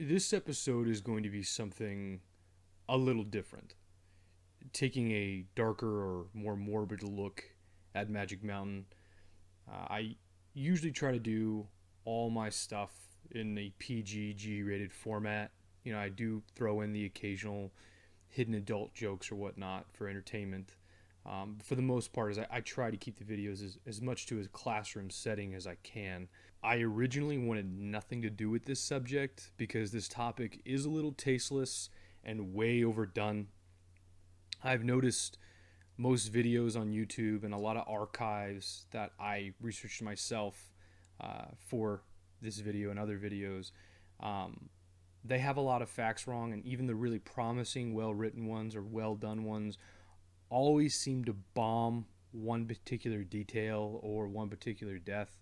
This episode is going to be something a little different, taking a darker or more morbid look at Magic Mountain. I usually try to do all my stuff in a PG rated format. I do throw in the occasional hidden adult jokes or whatnot for entertainment. For the most part, I try to keep the videos as much to a classroom setting as I can. I originally wanted nothing to do with this subject because this topic is a little tasteless and way overdone. I've noticed most videos on YouTube and a lot of archives that I researched myself for this video and other videos. They have a lot of facts wrong, and even the really promising, well written ones or well done ones always seem to bomb one particular detail or one particular death.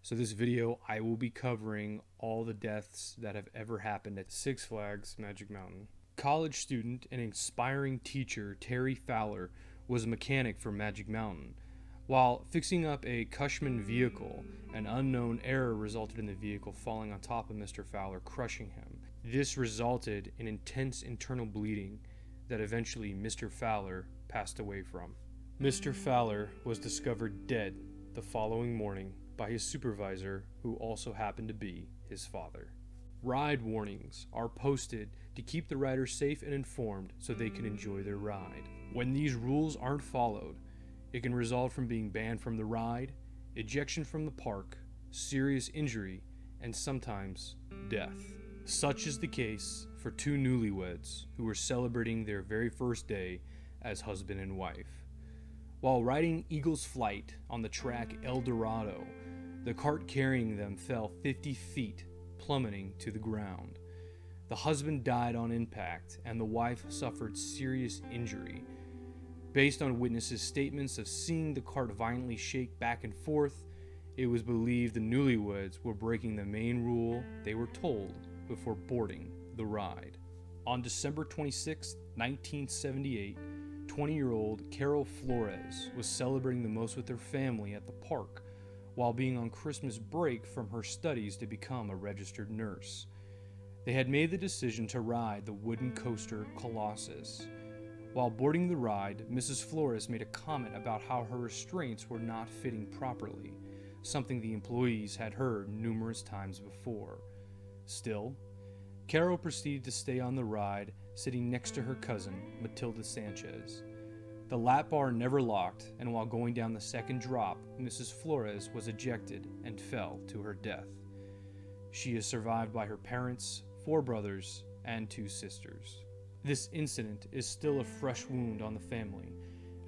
So this video, I will be covering all the deaths that have ever happened at Six Flags Magic Mountain. College student and inspiring teacher Terry Fowler was a mechanic for Magic Mountain. While fixing up a Cushman vehicle, an unknown error resulted in the vehicle falling on top of Mr. Fowler, crushing him. This resulted in intense internal bleeding that eventually Mr. Fowler passed away from. Mr. Fowler was discovered dead the following morning by his supervisor, who also happened to be his father. Ride warnings are posted to keep the riders safe and informed so they can enjoy their ride. When these rules aren't followed, it can result from being banned from the ride, ejection from the park, serious injury, and sometimes death. Such is the case for two newlyweds who were celebrating their very first day as husband and wife. While riding Eagle's Flight on the track El Dorado, the cart carrying them fell 50 feet, plummeting to the ground. The husband died on impact, and the wife suffered serious injury. Based on witnesses' statements of seeing the cart violently shake back and forth, it was believed the newlyweds were breaking the main rule they were told before boarding the ride. On December 26, 1978, 20-year-old Carol Flores was celebrating the most with her family at the park while being on Christmas break from her studies to become a registered nurse. They had made the decision to ride the wooden coaster Colossus. While boarding the ride, Mrs. Flores made a comment about how her restraints were not fitting properly, something the employees had heard numerous times before. Still, Carol proceeded to stay on the ride, sitting next to her cousin, Matilda Sanchez. The lap bar never locked, and while going down the second drop, Mrs. Flores was ejected and fell to her death. She is survived by her parents, 4 brothers, and 2 sisters. This incident is still a fresh wound on the family,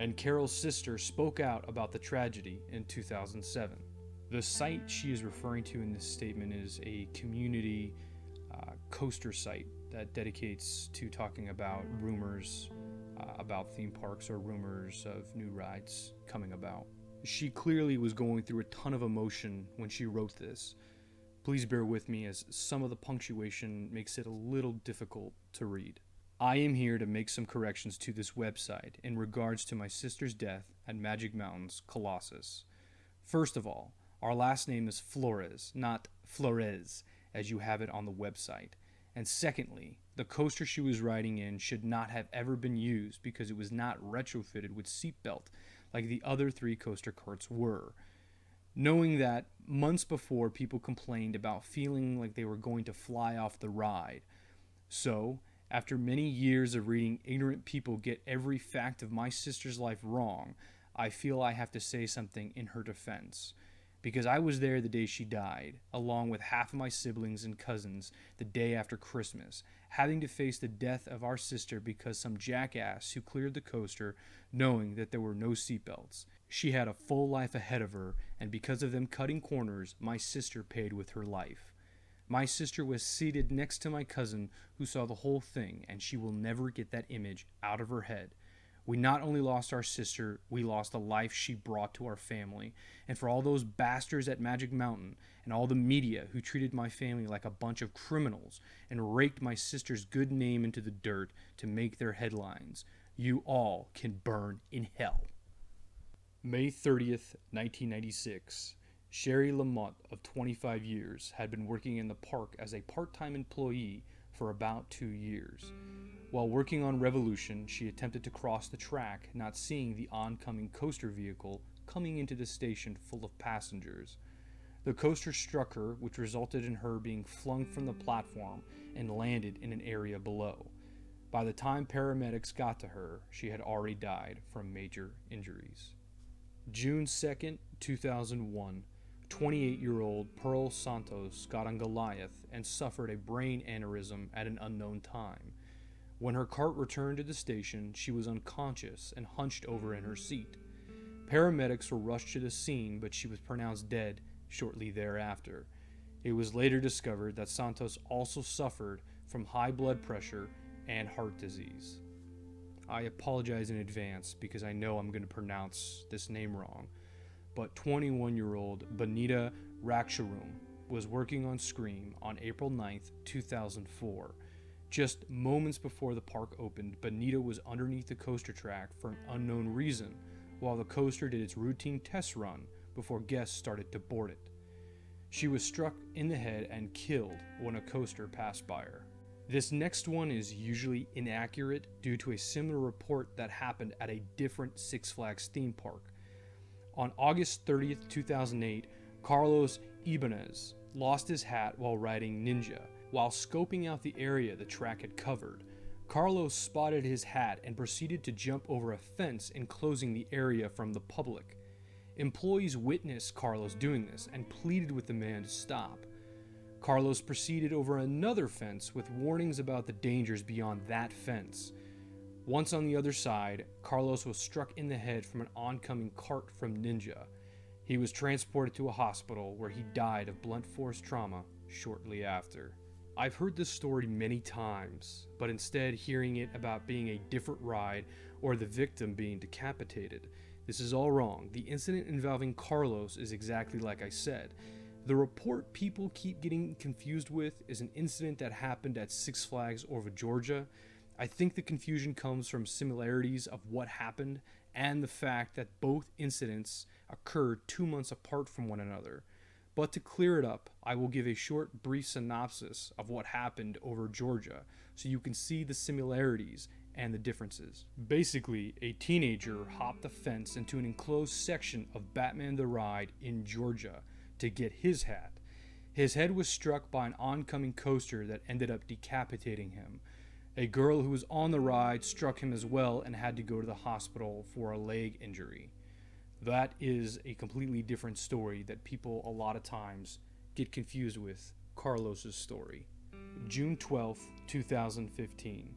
and Carol's sister spoke out about the tragedy in 2007. The site she is referring to in this statement is a community coaster site that dedicates to talking about rumors about theme parks or rumors of new rides coming about. She clearly was going through a ton of emotion when she wrote this. Please bear with me as some of the punctuation makes it a little difficult to read. I am here to make some corrections to this website in regards to my sister's death at Magic Mountain's Colossus. First of all, our last name is Flores, not Flores, as you have it on the website. And secondly, the coaster she was riding in should not have ever been used because it was not retrofitted with seatbelt like the other 3 coaster carts were. Knowing that months before, people complained about feeling like they were going to fly off the ride. So, after many years of reading ignorant people get every fact of my sister's life wrong, I feel I have to say something in her defense. Because I was there the day she died, along with half of my siblings and cousins the day after Christmas, having to face the death of our sister because some jackass who cleared the coaster knowing that there were no seatbelts. She had a full life ahead of her, and because of them cutting corners, my sister paid with her life. My sister was seated next to my cousin who saw the whole thing, and she will never get that image out of her head. We not only lost our sister, we lost the life she brought to our family. And for all those bastards at Magic Mountain and all the media who treated my family like a bunch of criminals and raked my sister's good name into the dirt to make their headlines, you all can burn in hell. May 30th, 1996. Sherry Lamont, of 25 years, had been working in the park as a part-time employee for about 2 years. While working on Revolution, she attempted to cross the track, not seeing the oncoming coaster vehicle coming into the station full of passengers. The coaster struck her, which resulted in her being flung from the platform and landed in an area below. By the time paramedics got to her, she had already died from major injuries. June 2nd, 2001, 28-year-old Pearl Santos got on Goliath and suffered a brain aneurysm at an unknown time. When her cart returned to the station, she was unconscious and hunched over in her seat. Paramedics were rushed to the scene, but she was pronounced dead shortly thereafter. It was later discovered that Santos also suffered from high blood pressure and heart disease. I apologize in advance because I know I'm going to pronounce this name wrong, but 21-year-old Benita Raksharum was working on Scream on April 9th, 2004. Just moments before the park opened, Benita was underneath the coaster track for an unknown reason, while the coaster did its routine test run before guests started to board it. She was struck in the head and killed when a coaster passed by her. This next one is usually inaccurate due to a similar report that happened at a different Six Flags theme park. On August 30th, 2008, Carlos Ibanez lost his hat while riding Ninja. While scoping out the area the track had covered, Carlos spotted his hat and proceeded to jump over a fence enclosing the area from the public. Employees witnessed Carlos doing this and pleaded with the man to stop. Carlos proceeded over another fence with warnings about the dangers beyond that fence. Once on the other side, Carlos was struck in the head from an oncoming cart from Ninja. He was transported to a hospital where he died of blunt force trauma shortly after. I've heard this story many times, but instead hearing it about being a different ride or the victim being decapitated. This is all wrong. The incident involving Carlos is exactly like I said. The report people keep getting confused with is an incident that happened at Six Flags over Georgia. I think the confusion comes from similarities of what happened and the fact that both incidents occurred 2 months apart from one another. But to clear it up, I will give a short, brief synopsis of what happened over Georgia so you can see the similarities and the differences. Basically, a teenager hopped the fence into an enclosed section of Batman the Ride in Georgia to get his hat. His head was struck by an oncoming coaster that ended up decapitating him. A girl who was on the ride struck him as well and had to go to the hospital for a leg injury. That is a completely different story that people a lot of times get confused with Carlos's story. June 12th, 2015.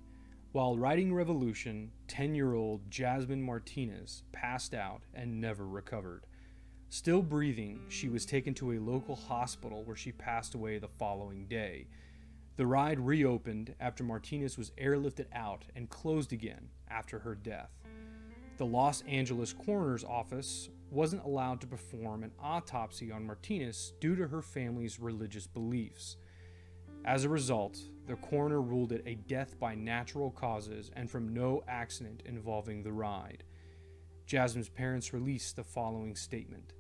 While riding Revolution, 10-year-old Jasmine Martinez passed out and never recovered. Still breathing, she was taken to a local hospital where she passed away the following day. The ride reopened after Martinez was airlifted out and closed again after her death. The Los Angeles coroner's office wasn't allowed to perform an autopsy on Martinez due to her family's religious beliefs. As a result, the coroner ruled it a death by natural causes and from no accident involving the ride. Jasmine's parents released the following statement.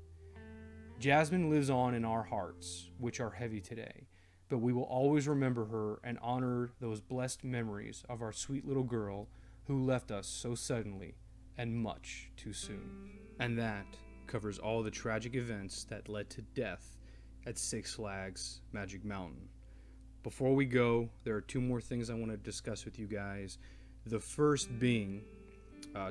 Jasmine lives on in our hearts, which are heavy today, but we will always remember her and honor those blessed memories of our sweet little girl who left us so suddenly and much too soon. And that covers all the tragic events that led to death at Six Flags Magic Mountain. Before we go, there are 2 more things I want to discuss with you guys. The first being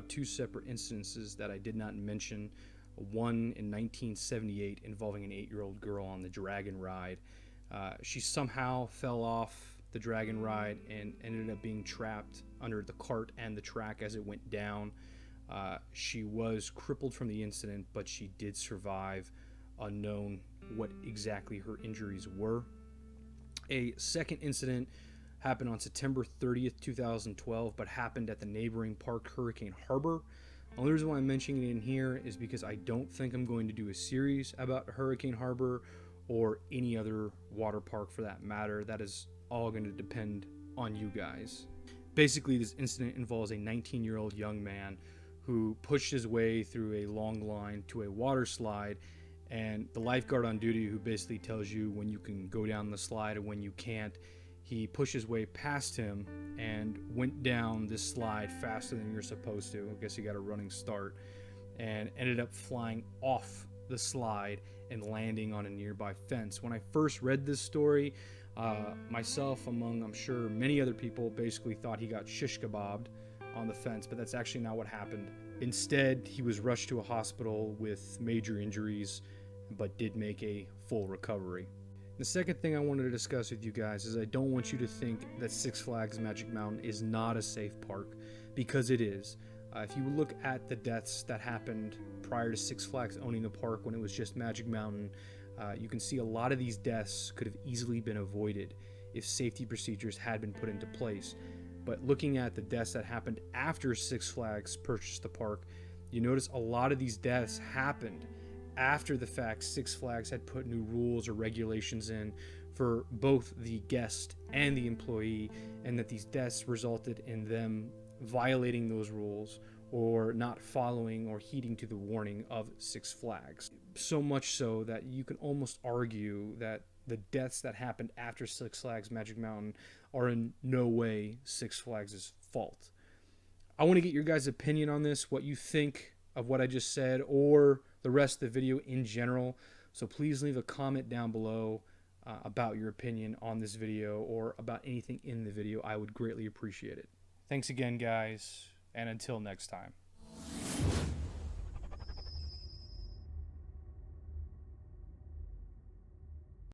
2 separate instances that I did not mention. One in 1978 involving an 8-year-old girl on the Dragon ride. She somehow fell off the Dragon ride and ended up being trapped under the cart and the track as it went down. She was crippled from the incident, but she did survive, unknown what exactly her injuries were. A second incident happened on September 30th, 2012, but happened at the neighboring park, Hurricane Harbor. The only reason why I'm mentioning it in here is because I don't think I'm going to do a series about Hurricane Harbor or any other water park for that matter. That is all going to depend on you guys. Basically, this incident involves a 19-year-old young man who pushed his way through a long line to a water slide and the lifeguard on duty, who basically tells you when you can go down the slide and when you can't, he pushed his way past him and went down this slide faster than you're supposed to. I guess he got a running start and ended up flying off the slide and landing on a nearby fence. When I first read this story, myself, among I'm sure many other people, basically thought he got shish kebabbed on the fence, but that's actually not what happened. Instead, he was rushed to a hospital with major injuries, but did make a full recovery. The second thing I wanted to discuss with you guys is I don't want you to think that Six Flags Magic Mountain is not a safe park, because it is. If you look at the deaths that happened prior to Six Flags owning the park when it was just Magic Mountain, you can see a lot of these deaths could have easily been avoided if safety procedures had been put into place. But looking at the deaths that happened after Six Flags purchased the park, you notice a lot of these deaths happened after the fact Six Flags had put new rules or regulations in for both the guest and the employee, and that these deaths resulted in them violating those rules or not following or heeding to the warning of Six Flags. So much so that you can almost argue that the deaths that happened after Six Flags Magic Mountain are in no way Six Flags' fault. I want to get your guys' opinion on this, what you think of what I just said, or the rest of the video in general. So please leave a comment down below about your opinion on this video or about anything in the video. I would greatly appreciate it. Thanks again, guys, and until next time.